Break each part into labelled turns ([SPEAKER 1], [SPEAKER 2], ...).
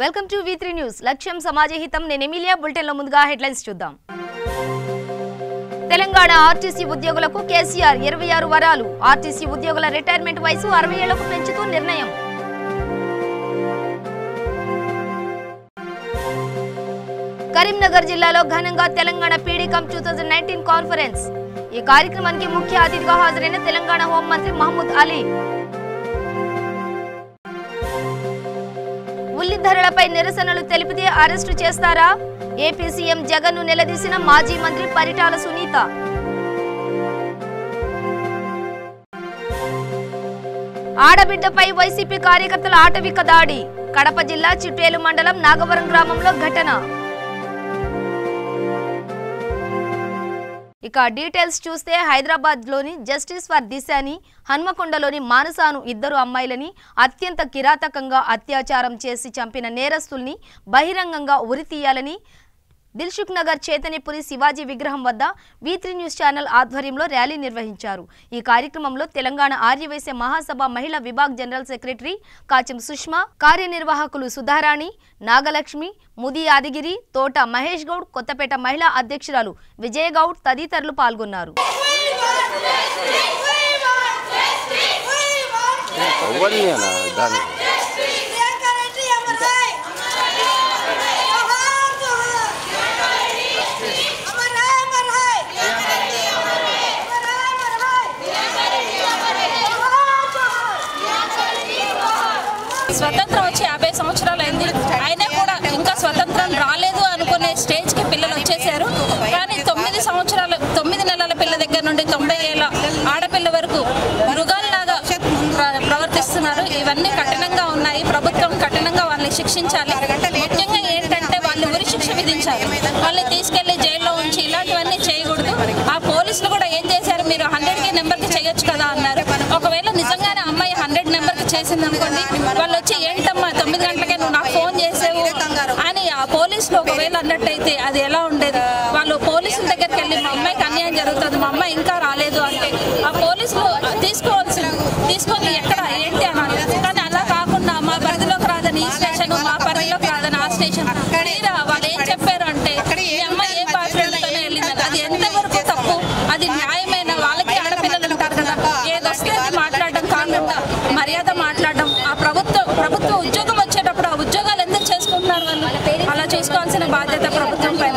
[SPEAKER 1] Welcome to V3 news. లక్ష్యం సమాజ హితం. నేను ఎమిలియా. బులెటిన్లో ముందుగా హెడ్లైన్స్ చూద్దాం. తెలంగాణ ఆర్టీసీ ఉద్యోగులకు కేసీఆర్ 26 వరాలు. ఆర్టీసీ ఉద్యోగుల రిటైర్మెంట్ వయసు 60 ఏళ్లకు పెంచుతూ నిర్ణయం. కరీంనగర్ జిల్లాలో ఘనంగా తెలంగాణ పీడీకం 2019 కాన్ఫరెన్స్. ఈ కార్యక్రమానికి ముఖ్య అతిథిగా హాజరైన తెలంగాణ హోంమంత్రి మహమూద్ అలీ. ఉల్లి ధరలపై నిరసనలు తెలిపితే అరెస్టు చేస్తారా? ఏపీ సీఎం జగన్ ను నిలదీసిన మాజీ మంత్రి పరిటాల సునీత. ఆడబిడ్డపై వైసీపీ కార్యకర్తల ఆటవిక దాడి. కడప జిల్లా చిట్టేలు మండలం నాగవరం గ్రామంలో ఘటన. ఇక డీటెయిల్స్ చూస్తే హైదరాబాద్ లోని జస్టిస్ ఫర్ దిశాని, హన్మకొండలోని మానసాను ఇద్దరు అమ్మాయిలని అత్యంత కిరాతకంగా అత్యాచారం చేసి చంపిన నేరస్తుల్ని బహిరంగంగా ఉరితీయాలని దిల్సుఖ్ నగర్ చైతన్యపురి శివాజీ విగ్రహం వద్ద V3 న్యూస్ ఛానల్ ఆధ్వర్యంలో ర్యాలీ నిర్వహించారు. ఈ కార్యక్రమంలో తెలంగాణ ఆర్యవైశ్య మహాసభ మహిళా విభాగ్ జనరల్ సెక్రటరీ కాచం సుష్మా, కార్యనిర్వాహకులు సుధారాణి, నాగలక్ష్మి, ముది యాదగిరి, తోట మహేష్ గౌడ్, కొత్తపేట మహిళా అధ్యక్షురాలు విజయగౌడ్ తదితరులు పాల్గొన్నారు.
[SPEAKER 2] స్వతంత్రం వచ్చి 50 సంవత్సరాలు అయింది. అయినా కూడా ఇంకా స్వతంత్రం రాలేదు అనుకునే స్టేజ్కి పిల్లలు వచ్చేసారు. కానీ 9 నెలల పిల్ల దగ్గర నుండి 90 ఏళ్ళ ఆడపిల్ల వరకు మృగాల్లాగా ప్రవర్తిస్తున్నారు. ఇవన్నీ కఠినంగా ఉన్నాయి. ప్రభుత్వం కఠినంగా వాళ్ళని శిక్షించాలి. ముఖ్యంగా ఏంటంటే వాళ్ళు ఉరి శిక్ష విధించాలి. వాళ్ళని తీసుకెళ్లి జైల్లో ఉంచి ఇలాంటివన్నీ చేయకూడదు. ఆ పోలీసులు కూడా ఏం చేశారు, మీరు 100 నెంబర్కి చేయొచ్చు కదా అన్నారు. ఒకవేళ నిజంగానే అమ్మాయి 100 నెంబర్కి చేసింది అనుకోండి, వాళ్ళు వచ్చి ఏంటమ్మా 9 గంటలకే నువ్వు నాకు ఫోన్ చేసావు అని ఆ పోలీసులు ఒకవేళ అన్నట్టయితే అది ఎలా ఉండేది? వాళ్ళు పోలీసుల దగ్గరికి వెళ్ళి మా అమ్మాయికి అన్యాయం జరుగుతుంది, మా అమ్మాయి ఇంకా రాలేదు అంటే ఆ పోలీసులు తీసుకొని ఎక్కడ ఏంటి అన్నారు. కానీ అలా కాకుండా మా పరిధిలోకి రాదని ఈ స్టేషన్, మా పరిధిలోకి రాదని ఆ స్టేషన్, తీరా వాళ్ళు ఏం చెప్పారు అంటే ఈ అమ్మాయి ఏ బాధ్యతతోనే వెళ్ళిందని. అది ఎంతవరకు తప్పు? అది న్యాయమైన? వాళ్ళకి ఆడపిల్లలు ఉంటారు కదా, ఏదొస్తే అది మాట్లాడడం కాకుండా మర్యాద మాట్లాడడం. ఆ ప్రభుత్వ ఉద్యోగం వచ్చేటప్పుడు ఆ ఉద్యోగాలు ఎందుకు చేసుకుంటున్నారు? వాళ్ళు అలా చూసుకోవాల్సిన బాధ్యత ప్రభుత్వం పైన.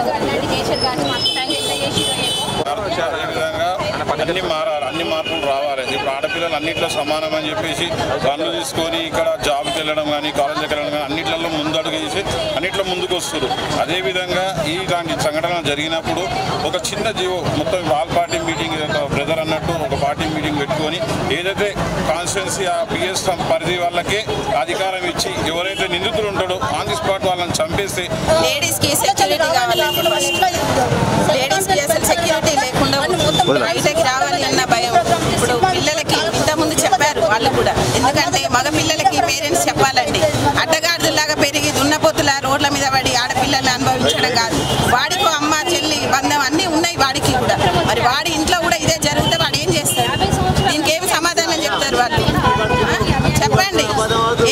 [SPEAKER 3] అన్ని మార్పులు రావాలి. ఇప్పుడు ఆడపిల్లలు అన్నింటిలో సమానం అని చెప్పేసి పనులు తీసుకొని ఇక్కడ జాబ్కి వెళ్ళడం కానీ, కాలేజీకి వెళ్ళడం కానీ అన్నింటిలో ముందడుగు వేసి అన్నింటిలో ముందుకు వస్తారు. అదేవిధంగా ఇలాంటి సంఘటన జరిగినప్పుడు ఒక చిన్న జీవో మొత్తం వాల్ పార్టీ మీటింగ్, బ్రదర్ అన్నట్టు ఒక పార్టీ మీటింగ్ పెట్టుకొని ఏదైతే కాన్స్టిట్యున్సీ ఆ PS పరిధి వాళ్ళకే అధికారం ఇచ్చి ఎవరైతే నిందితులు ఉంటాడో ఆన్ ది స్పాట్ వాళ్ళని చంపేస్తే
[SPEAKER 4] లేడీస్కి సెక్యూరిటీ కావాలండి. లేడీస్కి అసలు సెక్యూరిటీ లేకుండా బయటకి రావాలి అన్న భయం. ఇప్పుడు పిల్లలకి ఇంతకుముందు చెప్పారు వాళ్ళు కూడా, ఎందుకంటే మగ పిల్లలకి పేరెంట్స్ చెప్పాలండి. అడ్డగాడిలాగా పెరిగి దున్నపోతుల రోడ్ల మీద పడి ఆడపిల్లల్ని అనుభవించడం కాదు. వాడికో అమ్మ, చెల్లి, బంధం అన్నీ ఉన్నాయి వాడికి కూడా. మరి వాడి ఇంట్లో కూడా ఇదే జరిగితే వాడు ఏం చేస్తాడు? దీనికి ఏమి సమాధానం చెప్తారు వాళ్ళు? చెప్పండి.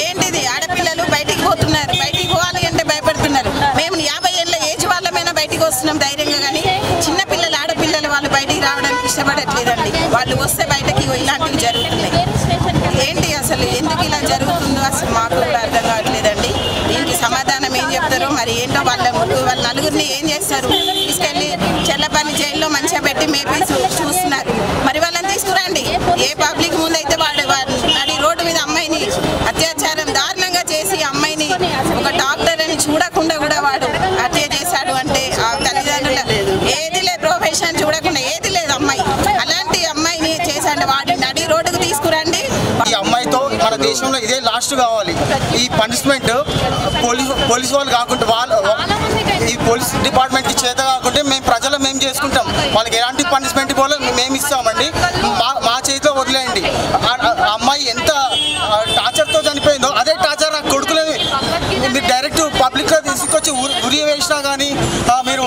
[SPEAKER 4] ఏంటిది? ఆడపిల్లలు బయటికి పోతున్నారు, బయటికి పోవాలి అంటే భయపడుతున్నారు. మేము 50 ఏళ్ళ ఏజ్ వాళ్ళమైనా బయటికి వస్తున్నాం ధైర్యంగా, కానీ చిన్నపిల్లలు ఆడపిల్లలు వాళ్ళు బయటికి రావడానికి ఇష్టపడట్లేదండి. వాళ్ళు వస్తే బయటకి ఇలాంటివి జరుగుతున్నాయి. ఏంటి అసలు ఎందుకు ఇలా జరుగుతుందో అసలు మాకు కూడా అర్థం కావట్లేదండి. దీనికి సమాధానం ఏం చెప్తారో మరి ఏంటో. వాళ్ళ నలుగురిని ఏం చేస్తారు? తీసుకెళ్ళి చెల్లపల్లి జైల్లో మంచిగా పెట్టి మేపి చూస్తున్నారు. మరి వాళ్ళని తీసుకురండి. ఏ పబ్లిక్ ముందైతే వాడు నడి రోడ్డు మీద అమ్మాయిని అత్యాచారం దారుణంగా చేసి అమ్మాయిని ఒక డాక్టర్ అని చూడకుండా కూడా వాడు హత్య చేశాడు అంటే ఆ తల్లిదండ్రుల ఏది లేదు, ప్రొఫెషన్ చూడకుండా ఏది లేదు అమ్మాయి. అలాంటి అమ్మాయిని చేశాడు. వాడి నడి రోడ్డుకు తీసుకురండి.
[SPEAKER 5] ఈ అమ్మాయితో మన దేశంలో ఇదే లాస్ట్ కావాలి. ఈ పనిష్మెంట్ పోలీసు వాళ్ళు కాకుండా ఈ పోలీస్ డిపార్ట్మెంట్కి చేత కాకుంటే మేము ప్రజలు మేము చేసుకుంటాం. వాళ్ళకి ఎలాంటి పనిష్మెంట్ ఇవ్వాలో మేము ఇస్తామండి. మా చేతిలో వదిలేయండి. అమ్మాయి ఎంత టార్చర్తో చనిపోయిందో అదే టార్చర్ నా కొడుకులని మీరు డైరెక్ట్ పబ్లిక్లో తీసుకొచ్చి ఉరి వేసినా కానీ మీరు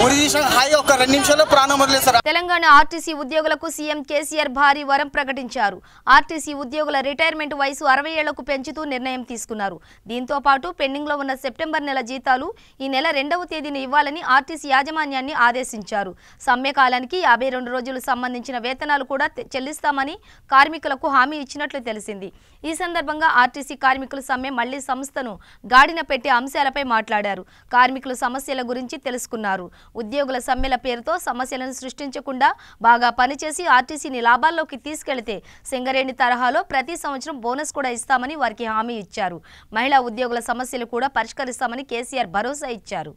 [SPEAKER 5] ఉరి తీసిన హాయి ఒక 2 నిమిషాల్లో ప్రాణం వదిలేస్తారు.
[SPEAKER 1] తెలంగాణ ఆర్టీసీ ఉద్యోగులకు సీఎం కేసీఆర్ భారీ వరం ప్రకటించారు. ఆర్టీసీ ఉద్యోగుల రిటైర్మెంట్ వయసు 60 ఏళ్లకు పెంచుతూ నిర్ణయం తీసుకున్నారు. దీంతో పాటు పెండింగ్లో ఉన్న సెప్టెంబర్ నెల జీతాలు ఈ నెల 2వ తేదీన ఇవ్వాలని ఆర్టీసీ యాజమాన్యాన్ని ఆదేశించారు. సమ్మె కాలానికి 52 రోజులు సంబంధించిన వేతనాలు కూడా చెల్లిస్తామని కార్మికులకు హామీ ఇచ్చినట్లు తెలిసింది. ఈ సందర్భంగా ఆర్టీసీ కార్మికులు సమ్మె మళ్లీ సంస్థను గాడిన పెట్టే అంశాలపై మాట్లాడారు. కార్మికుల సమస్యల గురించి తెలుసుకున్నారు. ఉద్యోగుల సమ్మెల పేరుతో సమస్యలను సృష్టించకుండా బాగా పనిచేసి ఆర్టీసీని లాభాల్లోకి తీసుకెళ్తే సింగరేణి తరహాలో ప్రతి సంవత్సరం బోనస్ కూడా ఇస్తామని వారికి హామీ ఇచ్చారు. మహిళా ఉద్యోగుల సమస్యలు కూడా పరిష్కరిస్తామని కేసీఆర్ భరోసా ఇచ్చారు.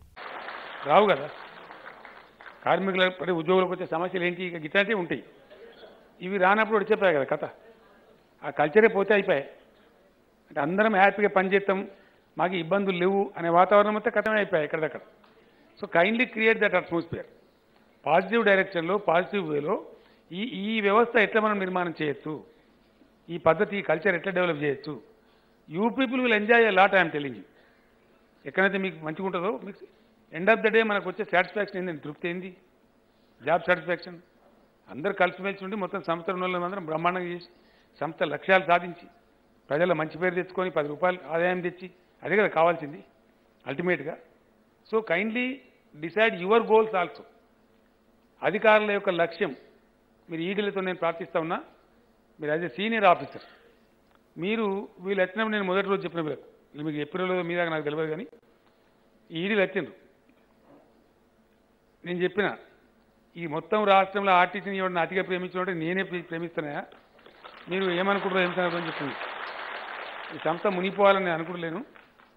[SPEAKER 6] రావు కదా కార్మికుల ఉద్యోగులకు వచ్చే సమస్యలు ఏంటి ఇట్లాంటివి ఉంటాయి. ఇవి రానప్పుడు చెప్పాయి కదా కథ. ఆ కల్చరే పోతే అయిపోయాయి. అంటే అందరం హ్యాపీగా పనిచేస్తాం, మాకు ఇబ్బందులు లేవు అనే వాతావరణం మొత్తం కథమే అయిపోయాయి ఎక్కడిదక్కడ. So kindly create that atmosphere. Positive డైరెక్షన్లో పాజిటివ్ వేలో ఈ వ్యవస్థ ఎట్లా మనం నిర్మాణం చేయొచ్చు, ఈ పద్ధతి ఈ కల్చర్ ఎట్లా డెవలప్ చేయొచ్చు. You people will enjoy a lot. I'm telling you. ఎక్కడైతే మీకు మంచిగా ఉంటుందో మీకు ఎండ్ ఆఫ్ ద డే మనకు వచ్చే సాటిస్ఫాక్షన్ ఏంటంటే తృప్తి ఏంది, జాబ్ సాటిస్ఫాక్షన్. అందరూ కలిసిమెలిసి ఉండి మొత్తం సంస్థ అందరం బ్రహ్మాండంగా చేసి సంస్థ లక్ష్యాలు సాధించి ప్రజల మంచి పేరు తెచ్చుకొని 10 రూపాయలు ఆదాయం తెచ్చి అదే కదా కావాల్సింది అల్టిమేట్గా. So kindly decide your goals also. అధికారుల యొక్క లక్ష్యం మీరు ఈడీలతో నేను ప్రార్థిస్తా ఉన్నా. మీరు యాజ్ ఎ సీనియర్ ఆఫీసర్ మీరు వీళ్ళు వచ్చినప్పుడు నేను మొదటి రోజు చెప్పిన వీళ్ళకు మీకు చెప్పిన రోజు మీద నాకు తెలియదు కానీ ఈడీలు వచ్చిండ్రు. నేను చెప్పిన ఈ మొత్తం రాష్ట్రంలో ఆర్టీసీని ఇవ్వడం అతిగా ప్రేమించినట్టు నేనే ప్రేమిస్తున్నాయా, మీరు ఏమనుకుంటారో ఏమనుకుంటారో అని చెప్పింది. ఈ సంస్థ మునిగిపోవాలని నేను అనుకుంటలేను,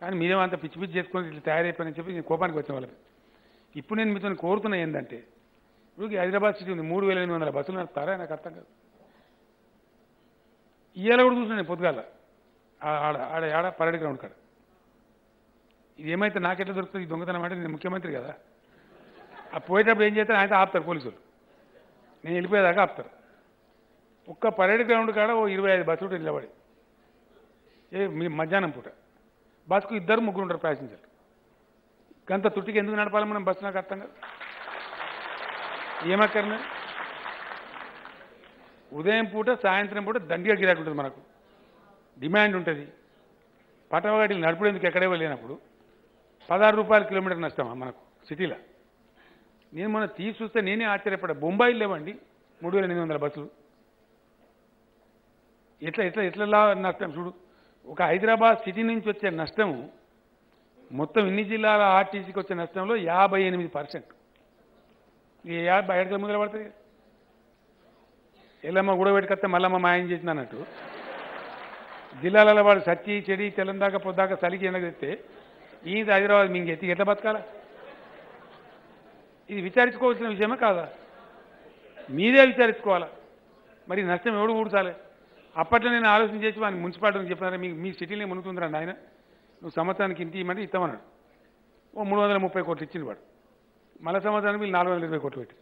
[SPEAKER 6] కానీ మీరేమంతా పిచ్చి పిచ్చి చేసుకొని ఇట్లా తయారైపోయానని చెప్పి నేను కోపానికి వచ్చిన వాళ్ళకి. ఇప్పుడు నేను మీతో కోరుతున్నా ఏంటంటే ఇప్పుడు హైదరాబాద్ సిటీ ఉంది, 3800 బస్సులు నడుపుతారా నాకు అర్థం కాదు. ఇవాళ కూడా చూసిన నేను పొద్దుగాల ఆడ పరేడ్ గ్రౌండ్ కాడ. ఇది ఏమైతే నాకెట్లా దొరుకుతుంది ఈ దొంగతనం అంటే నేను ముఖ్యమంత్రి కదా. ఆ పోయేటప్పుడు ఏం చేస్తారు ఆయన ఆపుతారు పోలీసులు, నేను వెళ్ళిపోయేదాకా ఆపుతారు. ఒక్క పరేడ్ గ్రౌండ్ కాడ 25 బస్సులు నిలబడి మీ మధ్యాహ్నం పూట బస్సుకు 2-3 ఉంటారు ప్యాసింజర్లు. గంత తుట్టికి ఎందుకు నడపాలి మనం బస్సు నాకు అర్థం కాదు. ఏమక్కర్నే ఉదయం పూట సాయంత్రం పూట దండిగా గిరాకీ ఉంటుంది, మనకు డిమాండ్ ఉంటుంది. పటవాడిలు నడుపుడేందుకు ఎక్కడే లేనప్పుడు 16 రూపాయల కిలోమీటర్ నష్టమా మనకు సిటీలో. నేను మొన్న తీసి చూస్తే నేనే ఆశ్చర్యపడ్డా. బొంబాయిలు లేవండి 3800 బస్సులు. ఎట్లా నష్టం చూడు. ఒక హైదరాబాద్ సిటీ నుంచి వచ్చే నష్టము మొత్తం ఇన్ని జిల్లాల ఆర్టీసీకి వచ్చే నష్టంలో 58%. ఈ 50 ఎడకల ముందర పడుతుంది. ఎల్లమ్మ గూడబెట్టుకొస్తే మల్లమ్మ మాయం చేసింది అన్నట్టు జిల్లాలలో వాడు సచ్చి చెడి తెల్లందాకా పొద్దాకా చలికి ఎండకు తెస్తే ఈ హైదరాబాద్ మింగెత్తి ఎట్లా బతకాలా? ఇది విచారించుకోవాల్సిన విషయమే కాదా? మీరే విచారించుకోవాలా. మరి నష్టం ఎవడు కూర్చాలి? అప్పట్లో నేను ఆలోచన చేసి వాడిని మున్సిపాలిటీని చెప్పినారా మీ సిటీలో మునుగుతుందిరండి ఆయన, నువ్వు సంవత్సరానికి ఇంటి ఇవ్వమంటే ఇస్తామన్నాడు. 330 కోట్లు ఇచ్చింది వాడు. మళ్ళీ సంవత్సరానికి వీళ్ళు 420 కోట్లు పెట్టి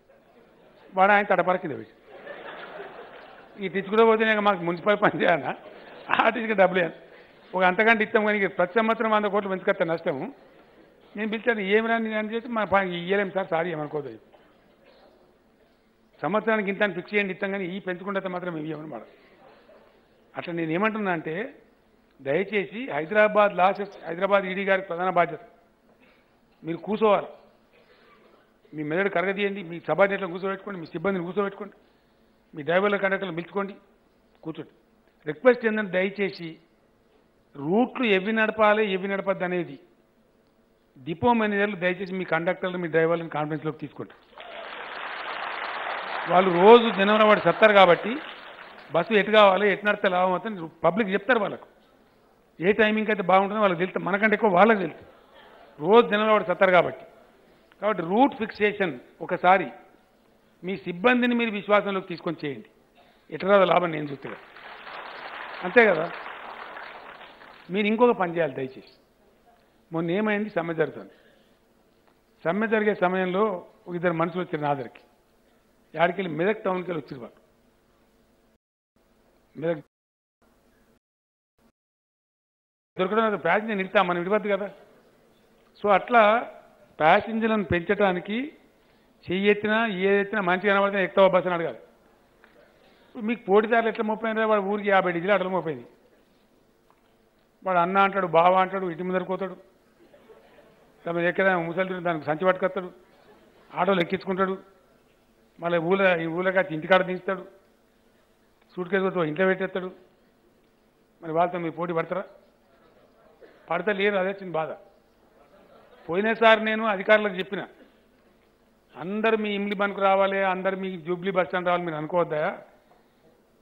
[SPEAKER 6] వాడు ఆయన తడపరకింది పెట్టి ఈ తెచ్చుకుంటూ పోతే నేను మాకు మున్సిపల్ పని చేయాలన్నా ఆర్టీసీకి డబ్బులు ఒక అంతకంటే ఇస్తాం కానీ ప్రతి సంవత్సరం 100 కోట్లు పెంచుకొస్తా నష్టము. నేను పిలిచాను ఏమి రాని అని చెప్పి మా ఇయ్యలేము సార్, సారీ ఏమనుకోదు. సంవత్సరానికి ఇంత ఫిక్స్ చేయండి ఇస్తాం కానీ ఈ పెంచుకుంటే మాత్రం మేము ఇవ్వమని మాట. అట్లా నేను ఏమంటున్నా అంటే దయచేసి హైదరాబాద్ ఈడీ గారికి ప్రధాన బాధ్యత. మీరు కూర్చోవాలి, మీ మెదడు కరగదీయండి, మీ సబార్డినేట్లను కూర్చోబెట్టుకోండి, మీ సిబ్బందిని కూర్చోబెట్టుకోండి, మీ డ్రైవర్ల కండక్టర్లు పిలుచుకోండి, కూర్చోండి. రిక్వెస్ట్ ఏంటంటే దయచేసి రూట్లు ఎవి నడపాలి ఎవి నడపద్దు అనేది డిపో మేనేజర్లు దయచేసి మీ కండక్టర్లు మీ డ్రైవర్లను కాన్ఫరెన్స్లోకి తీసుకోండి. వాళ్ళు రోజు జనవరి వాడు సత్తారు కాబట్టి బస్సు ఎటు కావాలి ఎటు నడితే లాభం అవుతుంది పబ్లిక్ చెప్తారు. వాళ్ళకు ఏ టైమింగ్ అయితే బాగుంటుందో వాళ్ళకి తెలుస్తుంది, మనకంటే ఎక్కువ వాళ్ళకి తెలుస్తుంది. రోజు జనవరి వాడు సత్తారు కాబట్టి రూట్ ఫిక్సేషన్ ఒకసారి మీ సిబ్బందిని మీరు విశ్వాసంలోకి తీసుకొని చేయండి. ఎట్లా లాభం నేను చూస్తే అంతే కదా. మీరు ఇంకొక పని చేయాలి దయచేసి. మొన్న ఏమైంది, సమ్మె జరుగుతుంది. సమ్మె జరిగే సమయంలో ఒక 2 మనుషులు వచ్చారు నా దగ్గరికి. యాడికెళ్ళి మెదక్ టౌన్కి వెళ్ళి వచ్చారు. వాళ్ళు మెదక్ దొరకడం ప్యాసింజర్ ఇస్తాం మనం ఇవ్వద్దు కదా. సో అట్లా ప్యాసింజర్లను పెంచడానికి చెయ్యి ఎత్తినా ఏదెత్తినా మంచిగా కనబడితే ఎక్కువ బస్సు అని అడగాలి. మీకు పోటీదారులు ఎట్లా మోపోయినా వాడు ఊరికి 50 డీజిల్ అట్లా మోపోయింది. వాడు అన్న అంటాడు, బావ అంటాడు, ఇంటి ముందరికి పోతాడు, తమ ఎక్కడ ముసలి దానికి సంచి పట్టుకొస్తాడు, ఆటోలు ఎక్కించుకుంటాడు, మళ్ళీ ఈ ఊళ్ళకి వచ్చి ఇంటికాడ దించుతాడు, సూట్ కేసు ఇంట్లో పెట్టేస్తాడు. మరి వాళ్ళతో మీరు పోటీ పడతారా? పడతా లేరు. అదే చిన్న బాధ. పోయినసారి నేను అధికారులకు చెప్పిన, అందరు మీ ఇమ్లి బండ్కు రావాలి, అందరు మీ జూబ్లీ బస్ స్టాండ్ రావాలి, మీరు అనుకోవద్దా?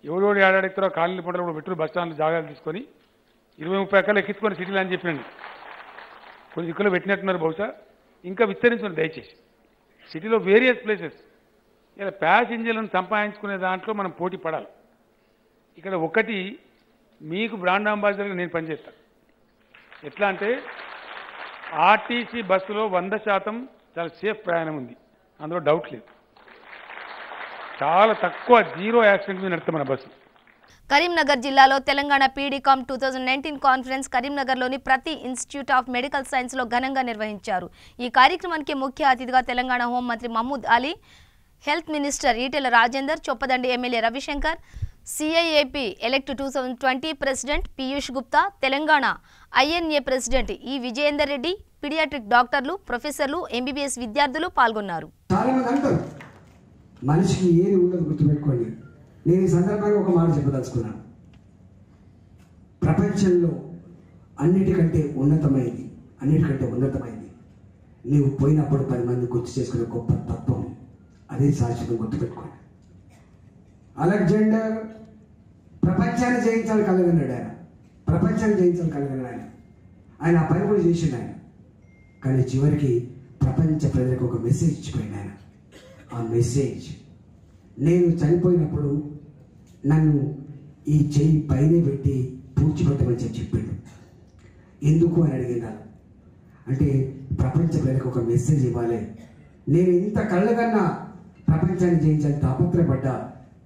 [SPEAKER 6] ఎవడోడు ఏడాడెక్కుతారో కాలనీ పంటలు కూడా పెట్టరు, బస్ స్టాండ్లో జాగాలు తీసుకొని 20-30 ఎకరాలు ఎక్కించుకొని సిటీలు అని చెప్పినండి. కొన్ని దిక్కులో పెట్టినట్టున్నారు, బహుశా ఇంకా విస్తరించుకుని దయచేసి సిటీలో వేరియస్ ప్లేసెస్. ఇలా ప్యాసింజర్లను సంపాదించుకునే దాంట్లో మనం పోటీ పడాలి. ఇక్కడ ఒకటి మీకు బ్రాండ్ అంబాసిడర్గా నేను పనిచేస్తాను. ఎట్లా అంటే ఆర్టీసీ బస్సులో 100% చాలా సేఫ్ ప్రయాణం ఉంది, అందులో డౌట్ లేదు. చాలా తక్కువ, 0 యాక్సిడెంట్ మీద నడుస్తాం మన బస్సు.
[SPEAKER 1] కరీంనగర్ జిల్లాలో తెలంగాణ పీడీకామ్ 2019 కాన్ఫరెన్స్ కరీంనగర్లోని ప్రతి ఇన్స్టిట్యూట్ ఆఫ్ మెడికల్ సైన్స్లో ఘనంగా నిర్వహించారు. ఈ కార్యక్రమానికి ముఖ్య అతిథిగా తెలంగాణ హోంమంత్రి Mahmood Ali, health minister Etela Rajender, Choppadandi MLA Ravishankar, CIAP elect 2020 president Piyush Gupta, Telangana INA president E Vijayender Reddy, paediatric డాక్టర్లు, ప్రొఫెసర్లు, ఎంబీబీఎస్ విద్యార్థులు పాల్గొన్నారు.
[SPEAKER 7] మనిషికి ఏది ఉండదు గుర్తుపెట్టుకోండి. నేను ఈ సందర్భంగా ఒక మాట చెప్పదలుచుకున్నాను. ప్రపంచంలో అన్నిటికంటే ఉన్నతమైంది నీవు పోయినప్పుడు 10 మంది గుర్తు చేసుకునే గొప్ప తత్వం. అదే శాశ్వతం, గుర్తుపెట్టుకోండి. అలెగ్జాండర్ ప్రపంచాన్ని జయించాలి కలగన్నాడు ఆయన. ఆయన ఆ పని కూడా చేసిండు ఆయన. కానీ చివరికి ప్రపంచ ప్రజలకు ఒక మెసేజ్ ఇచ్చిపోయింది ఆయన. ఆ మెసేజ్, నేను చనిపోయినప్పుడు నన్ను ఈ చెయ్యి పైనే పెట్టి పూడ్చిపెట్టమని చెప్పిండు. ఎందుకు అని అడిగినాను. అంటే ప్రపంచ ప్రజలకు ఒక మెసేజ్ ఇవ్వాలి. నేను ఇంత కళ్ళకన్నా ప్రపంచాన్ని జయించాలని తాపత్రపడ్డా,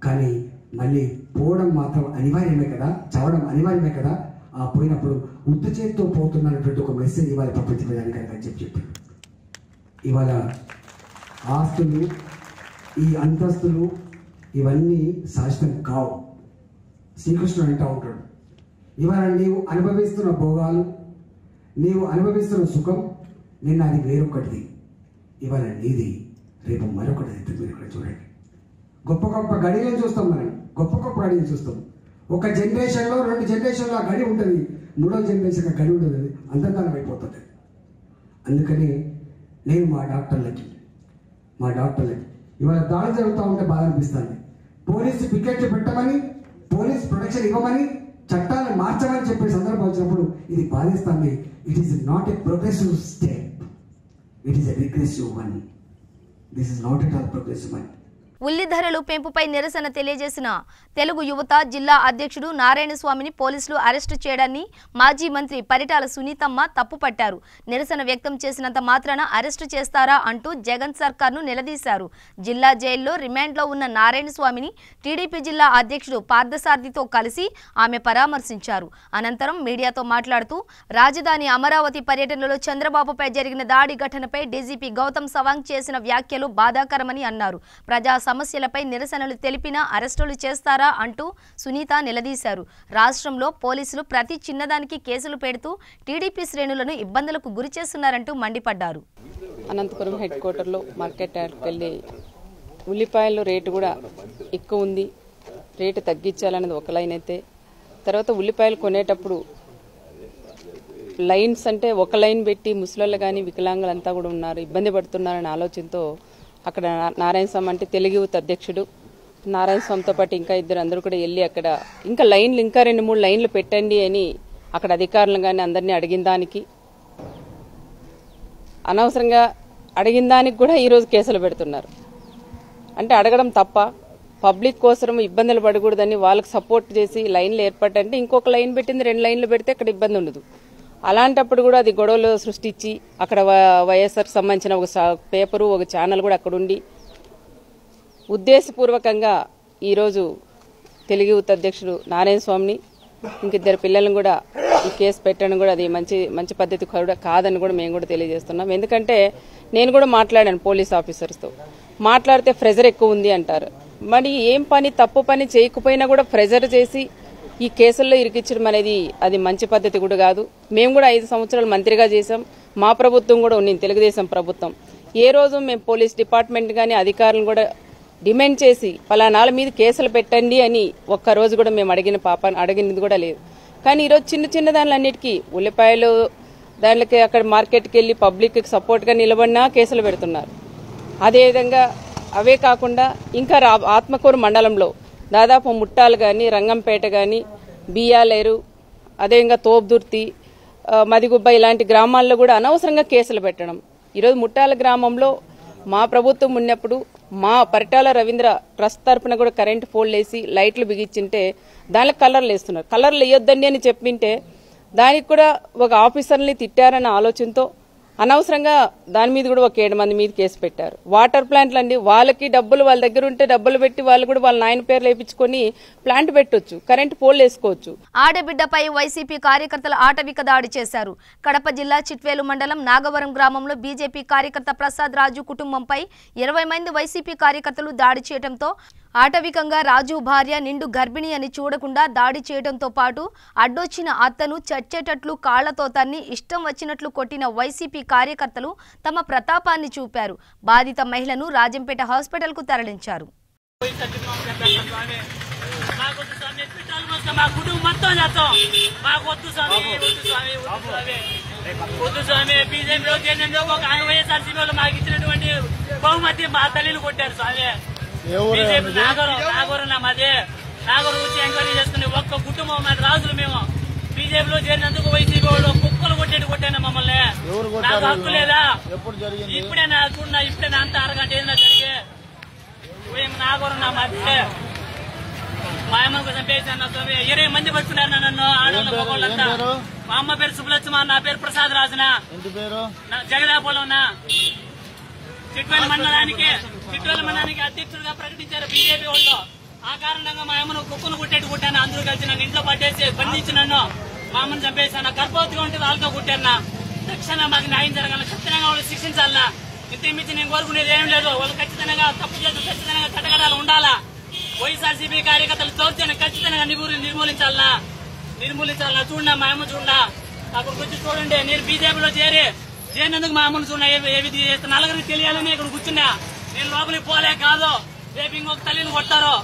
[SPEAKER 7] కానీ మళ్ళీ పోవడం మాత్రం అనివార్యమే కదా, చావడం అనివార్యమే కదా. ఆ పోయినప్పుడు ఉత్త చేతితో పోతున్నటువంటి ఒక మెసేజ్ ఇవ్వాలి ప్రపంచ ప్రజానికి అని చెప్పాడు. ఇవాళ ఆస్తులు, ఈ అంతస్తులు ఇవన్నీ శాశ్వతం కావు. శ్రీకృష్ణుడు అంటూ ఉంటాడు, ఇవాళ నీవు అనుభవిస్తున్న భోగాలు, నీవు అనుభవిస్తున్న సుఖం, నిన్న అది వేరొకటిది, ఇవాళ నీది, రేపు మరొకటి. మీరు ఇక్కడ చూడండి, గొప్ప గొప్ప గడియలను చూస్తాం, గడియలు చూస్తాం. ఒక జనరేషన్లో 2 జనరేషన్లో ఆ గడి ఉంటుంది, 3వ జనరేషన్ ఆ గడి ఉంటుంది, అంతర్ధానం అయిపోతుంది. అందుకని నేను మా డాక్టర్లకి ఇవాళ దాడి జరుగుతూ ఉంటే బాధ అనిపిస్తుంది. పోలీసు పికెట్లు పెట్టమని, పోలీస్ ప్రొటెక్షన్ ఇవ్వమని, చట్టాలను మార్చమని చెప్పే సందర్భం వచ్చినప్పుడు ఇది బాధిస్తుంది. It is not a progressive step, it is a regressive one. This is not at all progressive one.
[SPEAKER 1] ఉల్లి ధరలు పెంపుపై నిరసన తెలియజేసిన తెలుగు యువత జిల్లా అధ్యక్షుడు నారాయణ స్వామిని పోలీసులు అరెస్టు చేయడాన్ని మాజీ మంత్రి పరిటాల సునీతమ్మ తప్పుపట్టారు. నిరసన వ్యక్తం చేసినంత మాత్రాన అరెస్టు చేస్తారా అంటూ జగన్ సర్కార్ను నిలదీశారు. జిల్లా జైల్లో రిమాండ్లో ఉన్న నారాయణ స్వామిని టీడీపీ జిల్లా అధ్యక్షుడు పార్థసారథితో కలిసి ఆమె పరామర్శించారు. అనంతరం మీడియాతో మాట్లాడుతూ రాజధాని అమరావతి పర్యటనలో చంద్రబాబుపై జరిగిన దాడి ఘటనపై డీజీపీ గౌతమ్ సవాంగ్ చేసిన వ్యాఖ్యలు బాధాకరమని అన్నారు. ప్రజా సమస్యలపై నిరసనలు తెలిపినా అరెస్టులు చేస్తారా అంటూ సునీత నిలదీశారు. రాష్ట్రంలో పోలీసులు ప్రతి చిన్నదానికి కేసులు పెడుతూ టీడీపీ శ్రేణులను ఇబ్బందులకు గురి చేస్తున్నారంటూ మండిపడ్డారు.
[SPEAKER 8] అనంతపురం హెడ్ క్వార్టర్లో మార్కెట్ యార్డ్కి వెళ్ళి ఉల్లిపాయల రేటు కూడా ఎక్కువ ఉంది, రేటు తగ్గించాలనేది ఒక లైన్ అయితే, తర్వాత ఉల్లిపాయలు కొనేటప్పుడు లైన్స్ అంటే ఒక లైన్ పెట్టి ముసలోళ్ళు కానీ వికలాంగులంతా కూడా ఉన్నారు, ఇబ్బంది పడుతున్నారనే ఆలోచనతో అక్కడ నారాయణ స్వామి అంటే తెలుగు యూత్ అధ్యక్షుడు నారాయణ స్వామితో పాటు ఇంకా 2 అందరూ కూడా వెళ్ళి అక్కడ ఇంకా లైన్లు ఇంకా 2-3 లైన్లు పెట్టండి అని అక్కడ అధికారులను కానీ అందరినీ అడిగిన దానికి, అనవసరంగా అడిగిన దానికి కూడా ఈరోజు కేసులు పెడుతున్నారు. అంటే అడగడం తప్ప, పబ్లిక్ కోసం ఇబ్బందులు పడకూడదని వాళ్ళకి సపోర్ట్ చేసి లైన్లు ఏర్పడంటే ఇంకొక లైన్ పెట్టింది 2 లైన్లు పెడితే అక్కడ ఇబ్బంది ఉండదు. అలాంటప్పుడు కూడా అది గొడవలు సృష్టించి అక్కడ వైఎస్ఆర్కి సంబంధించిన ఒక పేపరు, ఒక ఛానల్ కూడా అక్కడ ఉండి ఉద్దేశపూర్వకంగా ఈరోజు తెలుగు యూత్ అధ్యక్షుడు నారాయణ స్వామిని ఇంక 2 పిల్లలను కూడా ఈ కేసు పెట్టడం కూడా అది మంచి పద్ధతి కాదని కూడా మేము కూడా తెలియజేస్తున్నాం. ఎందుకంటే నేను కూడా మాట్లాడాను పోలీస్ ఆఫీసర్స్తో, మాట్లాడితే ప్రెజర్ ఎక్కువ ఉంది అంటారు. మరి ఏం పని తప్పు పని చేయకపోయినా కూడా ప్రెజర్ చేసి ఈ కేసుల్లో ఇరికించడం అనేది అది మంచి పద్ధతి కూడా కాదు. మేము కూడా 5 సంవత్సరాలు మంత్రిగా చేశాం. మా ప్రభుత్వం కూడా ఉంది, తెలుగుదేశం ప్రభుత్వం. ఏ రోజు మేము పోలీస్ డిపార్ట్మెంట్ కానీ అధికారులను కూడా డిమాండ్ చేసి పలానాల మీద కేసులు పెట్టండి అని ఒక్కరోజు కూడా మేము అడిగినది కూడా లేదు. కానీ ఈరోజు చిన్న దానిలన్నిటికీ ఉల్లిపాయలు దానికి అక్కడ మార్కెట్కి వెళ్ళి పబ్లిక్కి సపోర్ట్గా నిలబడినా కేసులు పెడుతున్నారు. అదేవిధంగా అవే కాకుండా ఇంకా ఆత్మకూరు మండలంలో దాదాపు ముట్టాలు కానీ రంగంపేట కానీ బియ్యాలేరు అదేవిధంగా తోపుదుర్తి మదిగుబ్బ ఇలాంటి గ్రామాల్లో కూడా అనవసరంగా కేసులు పెట్టడం. ఈరోజు ముట్టాల గ్రామంలో మా ప్రభుత్వం ఉన్నప్పుడు మా పరిటాల రవీంద్ర ట్రస్ట్ తరఫున కూడా కరెంటు పోల్ వేసి లైట్లు బిగించింటే దానికి కలర్లు వేస్తున్నారు. కలర్లు వేయొద్దండి అని చెప్పింటే దానికి కూడా ఒక ఆఫీసర్ని తిట్టారన్న ఆలోచనతో అనవసరంగా దాని మీద కూడా ఒక 7 మంది మీద కేసు పెట్టారు. వాటర్ ప్లాంట్లు అండి, వాళ్ళకి డబ్బులు వాళ్ళ దగ్గర ఉంటే డబ్బులు పెట్టి వాళ్ళు కూడా వాళ్ళ నాయన పేర్లు వేయించుకొని ప్లాంట్ పెట్టొచ్చు, కరెంటు పోల్ వేసుకోవచ్చు.
[SPEAKER 1] ఆడబిడ్డపై వైసీపీ కార్యకర్తలు ఆటవిక దాడి చేశారు. కడప జిల్లా చిట్వేలు మండలం నాగవరం గ్రామంలో బీజేపీ కార్యకర్త ప్రసాద్ రాజు కుటుంబంపై 20 మంది వైసీపీ కార్యకర్తలు దాడి చేయడంతో ఆటవికంగా రాజు భార్య నిండు గర్భిణి అని చూడకుండా దాడి చేయడంతో పాటు అడ్డొచ్చిన అత్తను చచ్చేటట్లు కాళ్లతో తన్ని ఇష్టం వచ్చినట్లు కొట్టిన వైసీపీ కార్యకర్తలు తమ ప్రతాపాన్ని చూపారు. బాధిత మహిళను రాజంపేట హాస్పిటల్కు తరలించారు.
[SPEAKER 9] నాగరు వచ్చి ఎంక్వైరీ చేసుకుని ఒక్క కుటుంబం రాజులు మేము బీజేపీలో చేరినందుకు వైసీపీ వాళ్ళు కుక్కలు కొట్టాను మమ్మల్ని. నాకు హక్కు లేదా? ఇప్పుడే చూడన్నా, ఇప్పుడే అంత అరగంట ఏదైనా జరిగే నాగరు నా మధ్య మా అమ్మకు చంపేసాను. 20 మంది పట్టుకున్నారు నన్ను, ఆడవాళ్ళు మగవాళ్ళంతా. మా అమ్మ పేరు సుబ్బలక్ష్మ, నా పేరు ప్రసాద్ రాజునా, జగదాపురంనా. చిట్వేలు మండలానికి అధ్యక్షుడిగా ప్రకటించారు బీజేపీ వాళ్ళు. ఆ కారణంగా మా అమ్మను కుక్కను కొట్టాను. అందరూ కలిసి నన్ను ఇంట్లో పట్టేసి బంధించి నన్ను మా అమ్మను చంపేశాను. గర్భవతిగా ఉంటే వాళ్ళతో కొట్టాను. తక్షణ మాకు న్యాయం జరగాలి, ఖచ్చితంగా వాళ్ళు శిక్షించాలన్నా. ఇంతమించి నేను కోరుకునేది ఏం లేదు. వాళ్ళు ఖచ్చితంగా తప్పు చేసి ఖచ్చితంగా కట్టగడాలు ఉండాలా. వైఎస్ఆర్సీపీ కార్యకర్తలు చోర్చని ఖచ్చితంగా నిర్మూలించాలన్నా. చూడన్నా మా అమ్మ చూడన్నా, అక్కడికి వచ్చి చూడండి. నేను బీజేపీలో చేరినందుకు మా అమ్మను చూడ ఏది నలుగురికి తెలియాలని ఇక్కడ కూర్చున్నా. నేను లోపలికి పోలే కాదు, రేపు ఇంకొక తల్లిని కొట్టారు.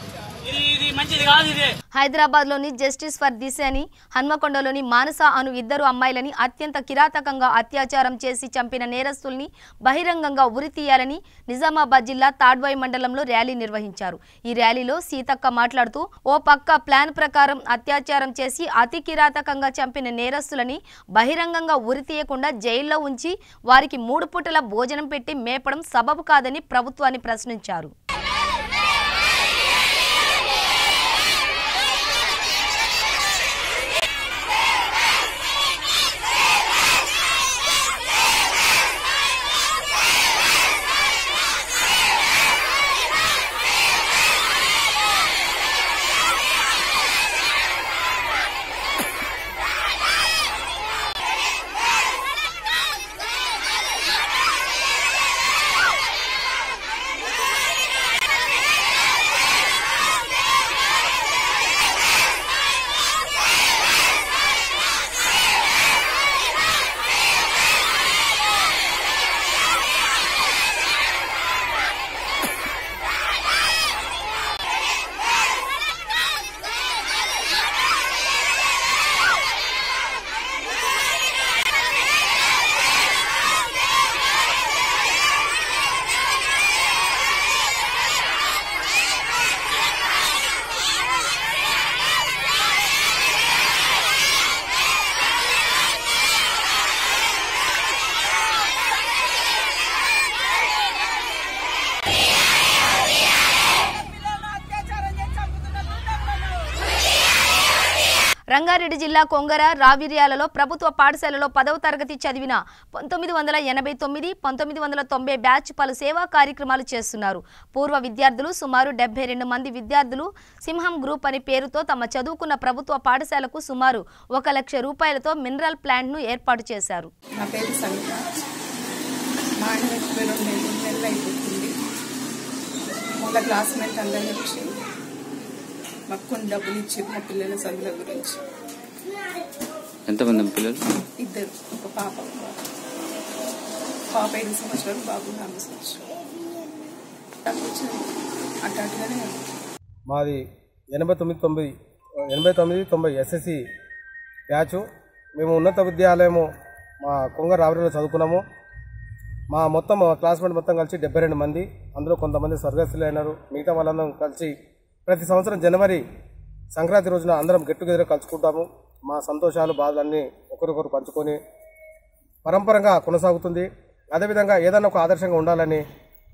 [SPEAKER 9] ఇది మంచిది కాదు. ఇది
[SPEAKER 1] హైదరాబాద్ లోని జస్టిస్ ఫర్ దిశ అని హన్మకొండలోని మానస అను 2 అమ్మాయిలని అత్యంత కిరాతకంగా అత్యాచారం చేసి చంపిన నేరస్తుల్ని బహిరంగంగా ఉరితీయాలని నిజామాబాద్ జిల్లా తాడ్వాయి మండలంలో ర్యాలీ నిర్వహించారు. ఈ ర్యాలీలో సీతక్క మాట్లాడుతూ ఓ పక్క ప్లాన్ ప్రకారం అత్యాచారం చేసి అతి కిరాతకంగా చంపిన నేరస్తులని బహిరంగంగా ఉరితీయకుండా జైల్లో ఉంచి వారికి 3 పూటల భోజనం పెట్టి మేపడం సబబు కాదని ప్రభుత్వాన్ని ప్రశ్నించారు. రంగారెడ్డి జిల్లా కొంగర రావిర్యాలలో ప్రభుత్వ పాఠశాలలో 10వ తరగతి చదివిన 1989, 1990 బ్యాచ్ పలు సేవా కార్యక్రమాలు చేస్తున్నారు. పూర్వ విద్యార్థులు సుమారు 72 మంది విద్యార్థులు సింహం గ్రూప్ అని పేరుతో తమ చదువుకున్న ప్రభుత్వ పాఠశాలకు సుమారు 1 లక్ష రూపాయలతో మినరల్ ప్లాంట్ ను ఏర్పాటు చేశారు.
[SPEAKER 4] వాళ్ళ క్లాస్మేట్ అందరినీ వచ్చి మాకు కొన్ని డబ్బులు ఇచ్చి మా పిల్లల చదువుల గురించి.
[SPEAKER 10] ఎంతమంది పిల్లలు?
[SPEAKER 4] 2, ఒక పాప 5 సంవత్సరాలు, బాబు 4 సంవత్సరాలు. అట్లాంటిగానే
[SPEAKER 11] మాది 89-90 ఎస్ఎస్సి బ్యాచ్. మేము ఉన్నత విద్యాలయము మా కొంగ రావడంలో చదువుకున్నాము. మా క్లాస్మేట్ మొత్తం కలిసి 72 మంది. అందులో కొంతమంది స్వర్గస్థులు అయినారు. మిగతా వాళ్ళందరం కలిసి ప్రతి సంవత్సరం జనవరి సంక్రాంతి రోజున అందరం గెట్ టుగెదర్ కలుసుకుంటాము. మా సంతోషాలు బాధలన్నీ ఒకరికొకరు పంచుకొని పరంపరంగా కొనసాగుతుంది. అదేవిధంగా ఏదైనా ఒక ఆదర్శంగా ఉండాలని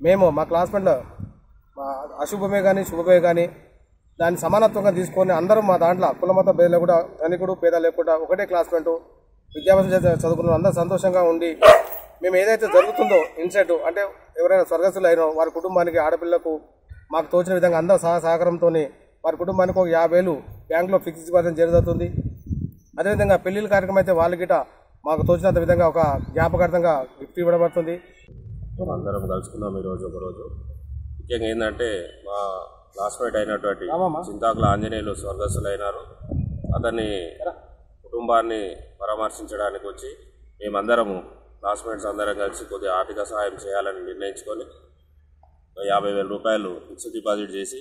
[SPEAKER 11] మేము మా క్లాస్మేట్లో అశుభమే కానీ శుభమే కానీ దాన్ని సమానత్వంగా తీసుకొని అందరం మా దాంట్లో కులమత భేదాలు కూడా ధనికుడు పేద లేకుండా ఒకటే క్లాస్మేట్ విద్యాభ్యాసం చదువుకున్న అందరూ సంతోషంగా ఉండి మేము ఏదైతే జరుగుతుందో ఇన్సెట్ అంటే ఎవరైనా స్వర్గస్థులు అయినో వారి కుటుంబానికి ఆడపిల్లకు మాకు తోచిన విధంగా అందరూ సహకారంతో వారి కుటుంబానికి ఒక 50,000 బ్యాంకులో ఫిక్స్ ఇవ్వడం జరుగుతుంది. అదేవిధంగా పెళ్లిళ్ళ కార్యక్రమం అయితే వాళ్ళ గిట మాకు తోచినంత విధంగా ఒక జ్ఞాపకార్థంగా గిఫ్ట్ ఇవ్వబడుతుంది.
[SPEAKER 12] అందరం కలుసుకున్నాం ఈరోజు ఒకరోజు. ముఖ్యంగా ఏంటంటే మా క్లాస్మేట్ అయినటువంటి చింతాకుల ఆంజనేయులు స్వర్గస్థులు అయినారు. అతన్ని కుటుంబాన్ని పరామర్శించడానికి వచ్చి మేమందరము క్లాస్మేట్స్ అందరం కలిసి కొద్దిగా ఆర్థిక సహాయం చేయాలని నిర్ణయించుకొని 50,000 రూపాయలు ఫిక్స్డ్ డిపాజిట్ చేసి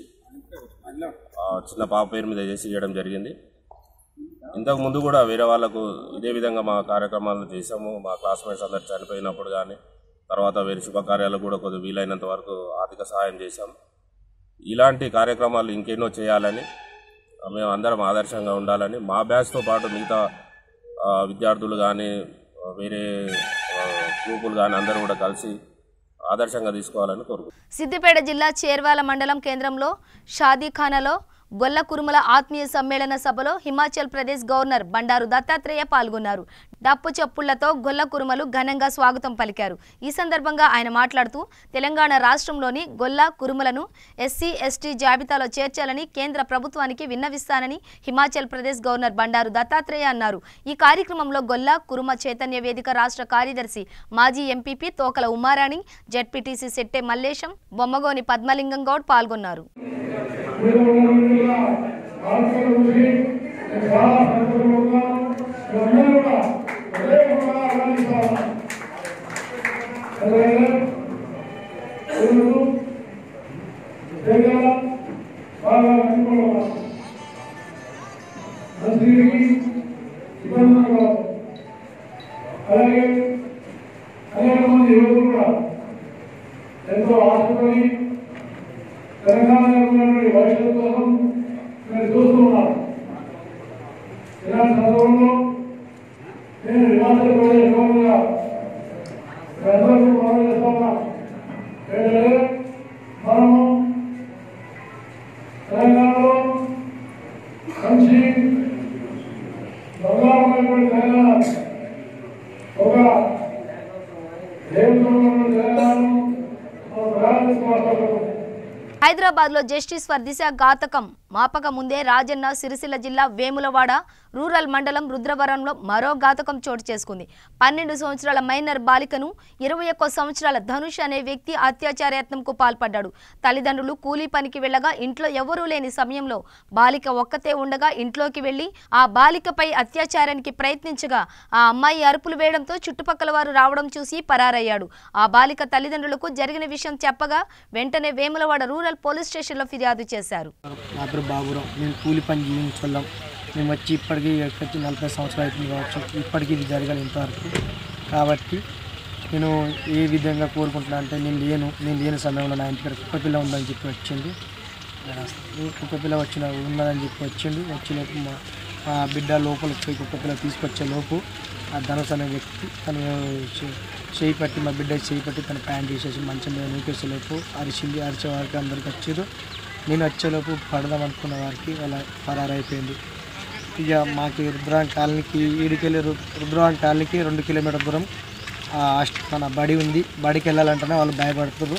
[SPEAKER 12] చిన్న పాప పేరు మీద చేసి ఇవ్వడం జరిగింది. ఇంతకుముందు కూడా వేరే వాళ్ళకు ఇదే విధంగా మా కార్యక్రమాలు చేసాము. మా క్లాస్మేట్స్ అందరు చనిపోయినప్పుడు కానీ తర్వాత వేరే శుభకార్యాలకు కూడా కొద్దిగా వీలైనంత వరకు ఆర్థిక సహాయం చేశాము. ఇలాంటి కార్యక్రమాలు ఇంకెన్నో చేయాలని మేము అందరం ఆదర్శంగా ఉండాలని మా బ్యాచ్తో పాటు మిగతా విద్యార్థులు కానీ వేరే గ్రూపులు కానీ అందరూ కూడా కలిసి ఆదర్శంగా తీసుకోవాలని కోరుకుంటున్నాం.
[SPEAKER 1] సిద్దిపేట జిల్లా చేర్వాల మండలం కేంద్రంలో షాదీఖానాలో గొల్ల కురుమల ఆత్మీయ సమ్మేళన సభలో హిమాచల్ ప్రదేశ్ గవర్నర్ బండారు దత్తాత్రేయ పాల్గొన్నారు. డప్పు చప్పుళ్లతో గొల్ల కురుమలు ఘనంగా స్వాగతం పలికారు. ఈ సందర్భంగా ఆయన మాట్లాడుతూ తెలంగాణ రాష్ట్రంలోని గొల్ల కురుమలను ఎస్సీ ఎస్టీ జాబితాలో చేర్చాలని కేంద్ర ప్రభుత్వానికి విన్నవిస్తానని హిమాచల్ ప్రదేశ్ గవర్నర్ బండారు దత్తాత్రేయ అన్నారు. ఈ కార్యక్రమంలో గొల్ల కురుమ చైతన్య వేదిక రాష్ట్ర కార్యదర్శి మాజీ ఎంపీపీ తోకల ఉమారాణి, జెడ్పీటీసీ సెట్టే మల్లేశం, బొమ్మగోని పద్మలింగం గౌడ్ పాల్గొన్నారు.
[SPEAKER 13] అలాగే అనేక మంది యువకులు కూడా ఎంతో ఆశపడి తెలంగాణలో ఉన్నటువంటి భవిష్యత్తు కోసం నేను చూస్తూ ఉన్నాను. ఇలాంటి సందర్భంలో నేను హిమాచల్ ప్రదేశ్ గవర్నర్గా ప్రజలకు మనం చేస్తున్నా ఏంటంటే మనము తెలంగాణలో మంచి బంగారమైనటువంటి తెలంగాణ ఒక దేవుడు తెలంగాణను మనం ప్రయాణించుకోవాలి.
[SPEAKER 1] హైదరాబాద్ లో జస్టిస్ ఫర్ దిశ ఘాతకం మాపక ముందే రాజన్న సిరిసిల్ల జిల్లా వేములవాడ రూరల్ మండలం రుద్రవరంలో మరో ఘాతకం చోటు చేసుకుంది. 12 సంవత్సరాల మైనర్ బాలికను 21 సంవత్సరాల ధనుష్ అనే వ్యక్తి అత్యాచార యత్నంకు పాల్పడ్డాడు. తల్లిదండ్రులు కూలీ పనికి వెళ్లగా ఇంట్లో ఎవరూ లేని సమయంలో బాలిక ఒక్కతే ఉండగా ఇంట్లోకి వెళ్లి ఆ బాలికపై అత్యాచారానికి ప్రయత్నించగా ఆ అమ్మాయి అరుపులు వేయడంతో చుట్టుపక్కల వారు రావడం చూసి పరారయ్యాడు. ఆ బాలిక తల్లిదండ్రులకు జరిగిన విషయం చెప్పగా వెంటనే వేములవాడ రూరల్ పోలీస్ స్టేషన్లో ఫిర్యాదు చేశారు.
[SPEAKER 14] బాబురావు, మేము కూలి పని జీవించొల్లాం. మేము వచ్చి ఇప్పటికీ 40 సంవత్సరాలు అవుతుంది కావచ్చు. ఇప్పటికీ ఇది జరగాలి ఇంతవరకు. కాబట్టి నేను ఏ విధంగా కోరుకుంటున్నా అంటే నేను లేని సమయంలో నా ఇంటికి కుక్కపిల్ల ఉందని చెప్పి వచ్చింది. కుక్కపిల్ల ఉన్నదని చెప్పి వచ్చిలోపు మా బిడ్డ లోపలికి పోయి కుక్కపిల్ల తీసుకొచ్చే లోపు ఆ ధనుష్ అనే వ్యక్తి తను చేయి పట్టి మా బిడ్డ చేయి పట్టి తన ప్యాంట్ తీసేసి మంచం మీద నూకేసేలోపు అరిచింది. అరిచే వారికి అందరికి వచ్చారు. నేను వచ్చేలోపు పడదాం అనుకున్న వారికి వాళ్ళ పరారైపోయింది. ఇక మాకు రుద్రవరం కాలనీకి ఈడికెళ్ళి రుద్రవరం కాలనీకి 2 కిలోమీటర్ దూరం మన బడి ఉంది. బడికి వెళ్ళాలంటేనే వాళ్ళు భయపడుతున్నారు.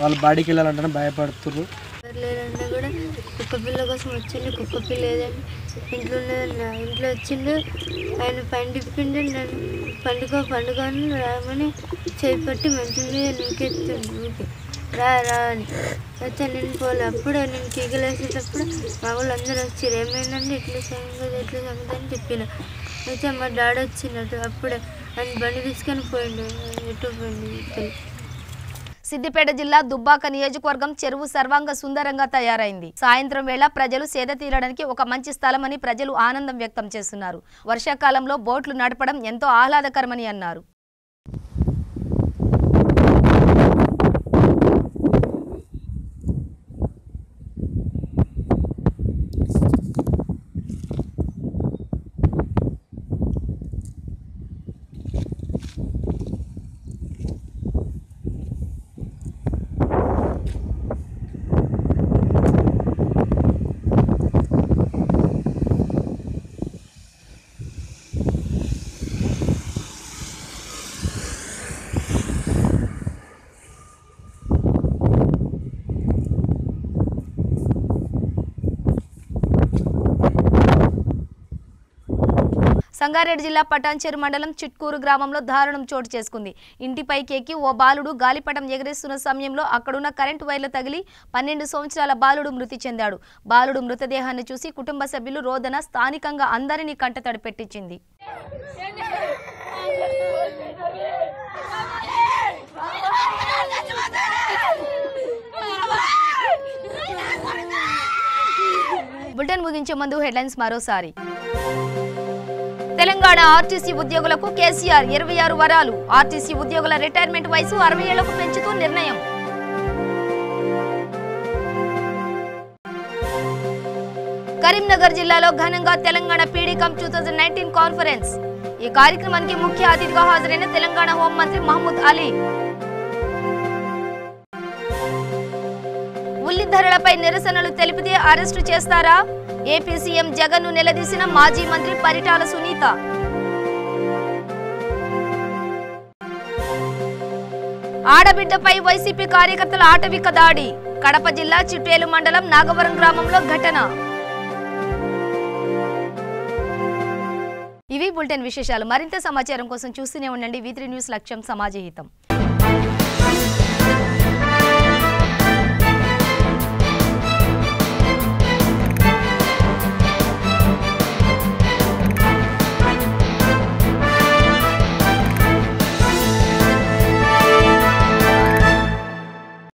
[SPEAKER 14] వాళ్ళు బడికి వెళ్ళాలంటేనే భయపడుతున్నారు.
[SPEAKER 15] లేదంటే కూడా
[SPEAKER 10] కుక్క పిల్ల కోసం వచ్చిండు. కుక్క పిల్ల ఏదండి ఇంట్లో ఇంట్లో వచ్చిండు. ఆయన పండిపిండి నన్ను పండుగ అని రామని చేపట్టి మంచి మీద నీకెత్తుండు. ఊకే రా అని అయితే నేను పోలే. అప్పుడే నేను తీగలేసేటప్పుడు మా వాళ్ళు అందరూ వచ్చారు. ఏమైందంటే ఎట్లా సంగతి అని చెప్పిన. అయితే మా డాడీ వచ్చినట్టు అప్పుడే ఆయన బండి తీసుకొని పోయిండు. ఎటు పోయిండు.
[SPEAKER 1] సిద్దిపేట జిల్లా దుబ్బాక నియోజకవర్గం చెరువు సర్వాంగ సుందరంగా తయారైంది. సాయంత్రం వేళ ప్రజలు సేద తీరడానికి ఒక మంచి స్థలమని ప్రజలు ఆనందం వ్యక్తం చేస్తున్నారు. వర్షాకాలంలో బోట్లు నడపడం ఎంతో ఆహ్లాదకరమని అన్నారు. సంగారెడ్డి జిల్లా పటాన్చెరు మండలం చిట్కూరు గ్రామంలో దారుణం చోటు చేసుకుంది. ఇంటిపైకి ఎక్కి ఓ బాలుడు గాలిపటం ఎగరేస్తున్న సమయంలో అక్కడున్న కరెంటు వైర్లు తగిలి 12 సంవత్సరాల బాలుడు మృతి చెందాడు. బాలుడు మృతదేహాన్ని చూసి కుటుంబ సభ్యులు రోదన స్థానికంగా అందరినీ కంటతడి పెట్టించింది. బులెటిన్ ముగించే ముందు హెడ్లైన్స్ మరోసారి. తెలంగాణ ఆర్టీసీ ఉద్యోగులకు కేసీఆర్ 26 వరాలు. ఆర్టీసీ ఉద్యోగుల రిటైర్మెంట్ వయసు 60 ఏళ్లకు పెంచుతూ నిర్ణయం. కరీంనగర్ జిల్లాలో ఘనంగా తెలంగాణ పీడీకం 2019 కాన్ఫరెన్స్. ఈ కార్యక్రమానికి ముఖ్య అతిథిగా హాజరైన తెలంగాణ హోంమంత్రి మహమూద్ అలీ. ఉల్లి ధరలపై నిరసనలు తెలిపితే అరెస్టు చేస్తారా? ఏపీ సీఎం జగన్ ను నిలదీసిన మాజీ మంత్రి పరిటాల సునీత. ఆడబిడ్డపై వైసీపీ కార్యకర్తల ఆటవిక దాడి. కడప జిల్లా చిట్టేలు మండలం నాగవరం గ్రామంలో ఘటన. ఇవి బులెటిన్ విశేషాలు. మరింత సమాచారం కోసం చూస్తూనే ఉండండి V3 న్యూస్. లక్ష్యం సమాజహితం.